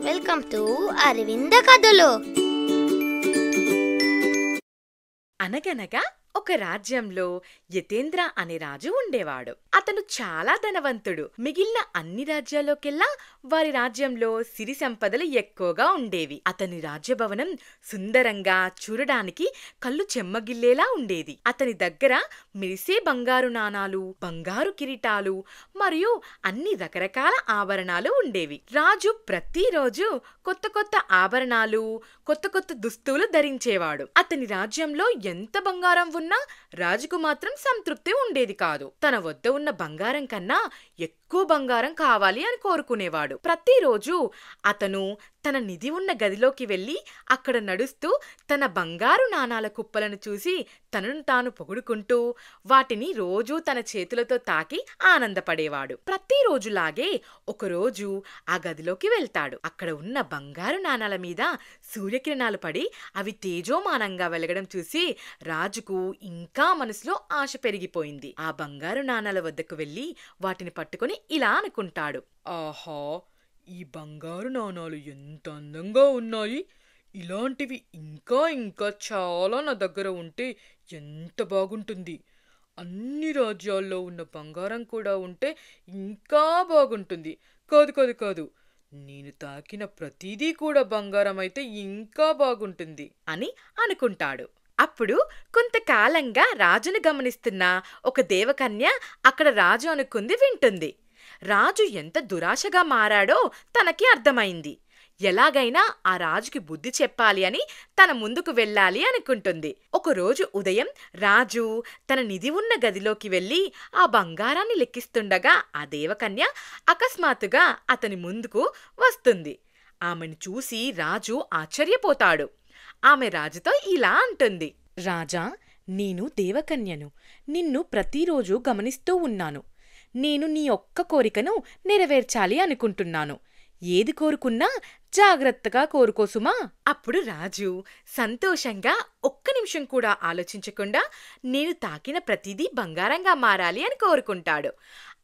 Welcome to Aravinda కథలు. అనగనగా ఒక రాజ్యంలో యతేంద్ర అనే రాజు ఉండేవాడు. అతను చాలా ధనవంతుడు. మిగిలిన అన్ని రాజ్యాల్లోకెల్లా వారి రాజ్యంలో సిరి సంపదలు ఎక్కువగా ఉండేవి. అతని రాజ్యభవనం సుందరంగా, చూడడానికి కళ్ళు చెమ్మగిల్లేలా ఉండేది. అతని దగ్గర మెరిసే బంగారు నాణాలు, బంగారు కిరీటాలు మరియు అన్ని రకరకాల ఆభరణాలు ఉండేవి. రాజు ప్రతిరోజు కొత్త కొత్త ఆభరణాలు, కొత్త కొత్త దుస్తులు ధరించేవాడు. అతని రాజ్యంలో ఎంత బంగారం ఉన్నా రాజుకు మాత్రం సంతృప్తి ఉండేది కాదు. తన వద్ద ఉన్న బంగారం కన్నా ఎక్కువ బంగారం కావాలి అని కోరుకునేవాడు. ప్రతిరోజు అతను తన నిధి ఉన్న గదిలోకి వెళ్లి అక్కడ నడుస్తూ తన బంగారు నాణాల కుప్పలను చూసి తనను తాను పొగుడుకుంటూ వాటిని రోజూ తన చేతులతో తాకి ఆనందపడేవాడు. ప్రతిరోజులాగే ఒకరోజు ఆ గదిలోకి వెళ్తాడు. అక్కడ ఉన్న బంగారు నాణాల మీద సూర్యకిరణాలు పడి అవి తేజోమానంగా వెలగడం చూసి రాజుకు ఇంకా మనసులో ఆశ పెరిగిపోయింది. ఆ బంగారు నాణాల వద్దకు వెళ్లి వాటిని పట్టుకుని ఇలా అనుకుంటాడు, ఆహా, ఈ బంగారు నాణాలు ఎంత అందంగా ఉన్నాయి. ఇలాంటివి ఇంకా ఇంకా చాలా నా దగ్గర ఉంటే ఎంత బాగుంటుంది. అన్ని రాజ్యాల్లో ఉన్న బంగారం కూడా ఉంటే ఇంకా బాగుంటుంది. కాదు కాదు కాదు, నేను తాకిన ప్రతిదీ కూడా బంగారం అయితే ఇంకా బాగుంటుంది అని అనుకుంటాడు. అప్పుడు కొంతకాలంగా రాజును గమనిస్తున్న ఒక దేవకన్య అక్కడ రాజు అనుకుంది వింటుంది. రాజు ఎంత దురాశగా మారాడో తనకి అర్థమైంది. ఎలాగైనా ఆ రాజుకి బుద్ధి చెప్పాలి అని తన ముందుకు వెళ్ళాలి అనుకుంటుంది. ఒకరోజు ఉదయం రాజు తన నిధి ఉన్న గదిలోకి వెళ్లి ఆ బంగారాన్ని లెక్కిస్తుండగా ఆ దేవకన్య అకస్మాత్తుగా అతని ముందుకు వస్తుంది. ఆమెను చూసి రాజు ఆశ్చర్యపోతాడు. ఆమె రాజుతో ఇలా అంటుంది, రాజా, నేను దేవకన్యను. నిన్ను ప్రతిరోజు గమనిస్తూ ఉన్నాను. నేను నీ ఒక్క కోరికను నెరవేర్చాలి అనుకుంటున్నాను. ఏది కోరుకున్నా జాగ్రత్తగా కోరుకోసుమా. అప్పుడు రాజు సంతోషంగా ఒక్క నిమిషం కూడా ఆలోచించకుండా నేను తాకిన ప్రతిదీ బంగారంగా మారాలి అని కోరుకుంటాడు.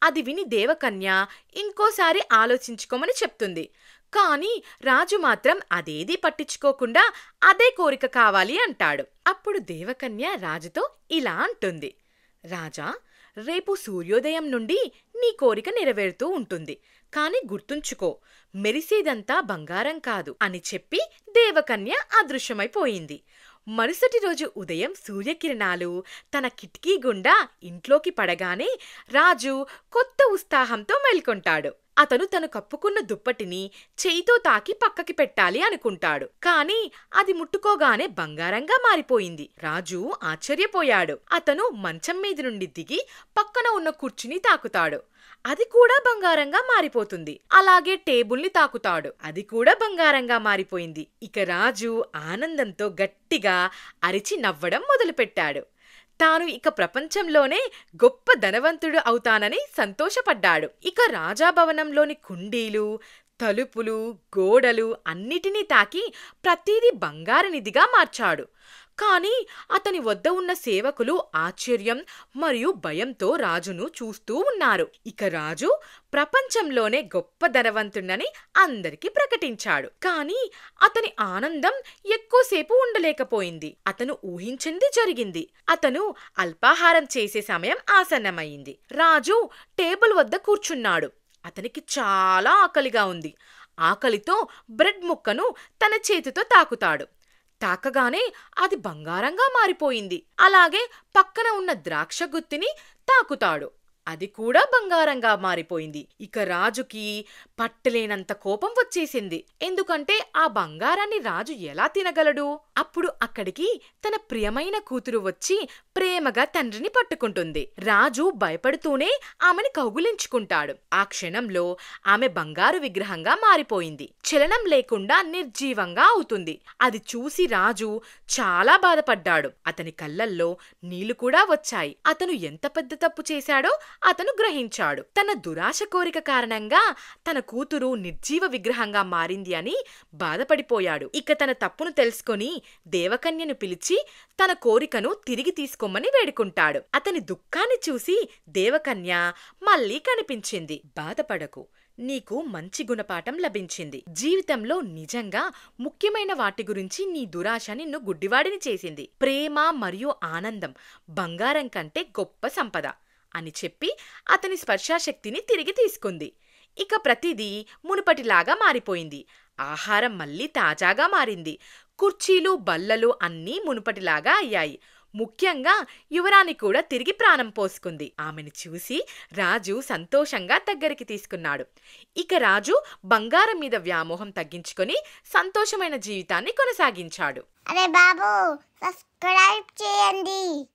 అది విని దేవకన్య ఇంకోసారి ఆలోచించుకోమని చెప్తుంది. కాని రాజు మాత్రం అదేదీ పట్టించుకోకుండా అదే కోరిక కావాలి అంటాడు. అప్పుడు దేవకన్య రాజుతో ఇలా అంటుంది, రాజా, రేపు సూర్యోదయం నుండి నీ కోరిక నెరవేరుతూ ఉంటుంది. కాని గుర్తుంచుకో, మెరిసేదంతా బంగారం కాదు అని చెప్పి దేవకన్య అదృశ్యమైపోయింది. మరుసటి రోజు ఉదయం సూర్యకిరణాలు తన కిటికీ గుండా ఇంట్లోకి పడగానే రాజు కొత్త ఉత్సాహంతో మేల్కొంటాడు. అతను తను కప్పుకున్న దుప్పటిని చేయితో తాకి పక్కకి పెట్టాలి అనుకుంటాడు. కాని అది ముట్టుకోగానే బంగారంగా మారిపోయింది. రాజు ఆశ్చర్యపోయాడు. అతను మంచం మీద నుండి దిగి పక్కన ఉన్న కుర్చీని తాకుతాడు. అది కూడా బంగారంగా మారిపోతుంది. అలాగే టేబుల్ని తాకుతాడు. అది కూడా బంగారంగా మారిపోయింది. ఇక రాజు ఆనందంతో గట్టిగా అరిచి నవ్వడం మొదలుపెట్టాడు. తాను ఇక ప్రపంచంలోనే గొప్ప ధనవంతుడు అవుతానని సంతోషపడ్డాడు. ఇక రాజాభవనంలోని కుండీలు, తలుపులు, గోడలు అన్నిటినీ తాకి ప్రతిదీ బంగారు నిధిగా మార్చాడు. కాని అతని వద్ద ఉన్న సేవకులు ఆశ్చర్యం మరియు భయంతో రాజును చూస్తూ ఉన్నారు. ఇక రాజు ప్రపంచంలోనే గొప్ప ధనవంతుడని అందరికీ ప్రకటించాడు. కాని అతని ఆనందం ఎక్కువసేపు ఉండలేకపోయింది. అతను ఊహించింది జరిగింది. అతను అల్పాహారం చేసే సమయం ఆసన్నమైంది. రాజు టేబుల్ వద్ద కూర్చున్నాడు. అతనికి చాలా ఆకలిగా ఉంది. ఆకలితో బ్రెడ్ ముక్కను తన చేతితో తాకుతాడు. తాకగానే అది బంగారంగా మారిపోయింది. అలాగే పక్కన ఉన్న ద్రాక్ష గుత్తిని తాకుతాడు. అది కూడా బంగారంగా మారిపోయింది. ఇక రాజుకి పట్టలేనంత కోపం వచ్చేసింది. ఎందుకంటే ఆ బంగారాన్ని రాజు ఎలా తినగలడు? అప్పుడు అక్కడికి తన ప్రియమైన కూతురు వచ్చి ప్రేమగా తండ్రిని పట్టుకుంటుంది. రాజు భయపడుతూనే ఆమెని కౌగులించుకుంటాడు. ఆ క్షణంలో ఆమె బంగారు విగ్రహంగా మారిపోయింది. చలనం లేకుండా నిర్జీవంగా అవుతుంది. అది చూసి రాజు చాలా బాధపడ్డాడు. అతని కళ్ళల్లో నీళ్లు కూడా వచ్చాయి. అతను ఎంత పెద్ద తప్పు చేశాడో అతను గ్రహించాడు. తన దురాశ కోరిక కారణంగా తన కూతురు నిర్జీవ విగ్రహంగా మారింది అని బాధపడిపోయాడు. ఇక తన తప్పును తెలుసుకొని దేవకన్యను పిలిచి తన కోరికను తిరిగి తీసుకోమని వేడుకుంటాడు. అతని దుఃఖాన్ని చూసి దేవకన్య మళ్ళీ కనిపించింది. బాధపడకు, నీకు మంచి గుణపాఠం లభించింది. జీవితంలో నిజంగా ముఖ్యమైన వాటి గురించి నీ దురాశ నిన్ను గుడ్డివాడిని చేసింది. ప్రేమ మరియు ఆనందం బంగారం కంటే గొప్ప సంపద అని చెప్పి అతని స్పర్శాశక్తిని తిరిగి తీసుకుంది. ఇక ప్రతిదీ మునుపటిలాగా మారిపోయింది. ఆహారం మళ్ళీ తాజాగా మారింది. కుర్చీలు బల్లలు అన్నీ మునుపటిలాగా అయ్యాయి. ముఖ్యంగా యువరాణి కూడా తిరిగి ప్రాణం పోసుకుంది. ఆమెను చూసి రాజు సంతోషంగా దగ్గరికి తీసుకున్నాడు. ఇక రాజు బంగారం మీద వ్యామోహం తగ్గించుకొని సంతోషమైన జీవితాన్ని కొనసాగించాడు. అరే బాబు, సబ్స్క్రైబ్ చేయండి.